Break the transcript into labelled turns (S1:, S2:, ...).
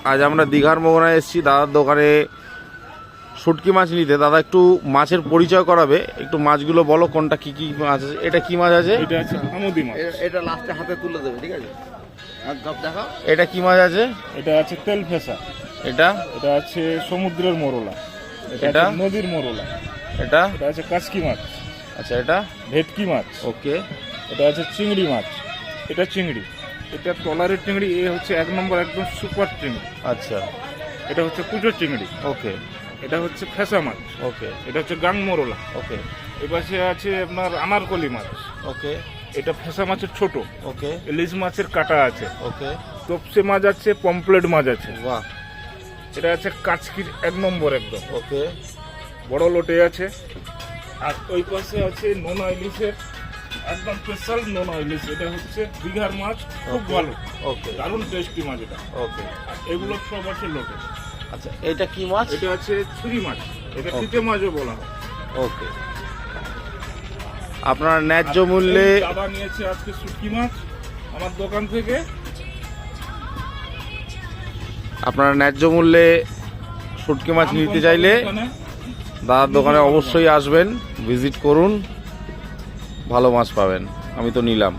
S1: আজ আমরা দীঘার মোহনায় এসেছি দাদার দোকানে শুটকি মাছ নিতে। দাদা একটু মাছের পরিচয় করাবে, একটু মাছগুলো বলো কোনটা কি কি মাছ আছে। এটা কি মাছ আছে?
S2: এটা আছে আমুদি মাছ।
S3: এটা লাস্টে হাতে তুলে দেবে, ঠিক আছে? একদম দেখো।
S1: এটা কি মাছ আছে?
S2: এটা আছে তেল ফেসা।
S1: এটা
S2: এটা আছে সমুদ্রের মোরলা।
S1: এটা?
S2: এটা নদীর মোরলা।
S1: এটা
S2: এটা আছে কাচকি মাছ।
S1: আচ্ছা, এটা
S2: ভেটকি মাছ।
S1: ওকে।
S2: এটা আছে চিংড়ি মাছ। এটা চিংড়ি, এটা টলারের চিংড়ি। এ হচ্ছে 1 নম্বর একদম সুপার চিংড়ি।
S1: আচ্ছা,
S2: এটা হচ্ছে কুচো চিংড়ি।
S1: ওকে
S2: এটা হচ্ছে ফেসা মাছ।
S1: ওকে
S2: এটা হচ্ছে গাং মোরলা।
S1: ওকে
S2: এপাশে আছে আপনার আনারকলি মাছ।
S1: ওকে
S2: এটা ফেসা মাছের ছোট।
S1: ওকে
S2: ইলিশ মাছের কাটা আছে।
S1: ওকে।
S2: তপসে মাছ আছে, পমপ্লেট মাছ আছে।
S1: বাহ।
S2: এটা আছে কাচকির 1 নম্বর একদম
S1: ওকে
S2: বড় লোটে আছে। আর ওই পাশে আছে নোনা ইলিশের একদম স্পেশাল নোনা ইলিশ। এটা হচ্ছে দীঘার মাছ, খুব
S1: Okay.
S2: ভালো,
S1: ওকে
S2: দারুণ টেস্টি মাছ এটা।
S1: ওকে।
S2: আর এগুলো সব আছে লোটে।
S1: আচ্ছা, এটা কি মাছ?
S2: এটা আছে ছুরি মাছ। এটা
S1: Okay.
S2: পিঠে মাছও বলা হয়।
S1: ওকে। আপনার ন্যায্য মূল্যে
S2: এই দাদা নিয়েছে আজকে শুটকি মাছ আমার দোকান থেকে।
S1: আপনারা ন্যায্য মূল্যে শুটকি মাছ নিতে চাইলে
S2: এখানে
S1: দাদার দোকানে অবশ্যই আসবেন, ভিজিট করুন, ভালো মাছ পাবেন। আমি তো নিলাম।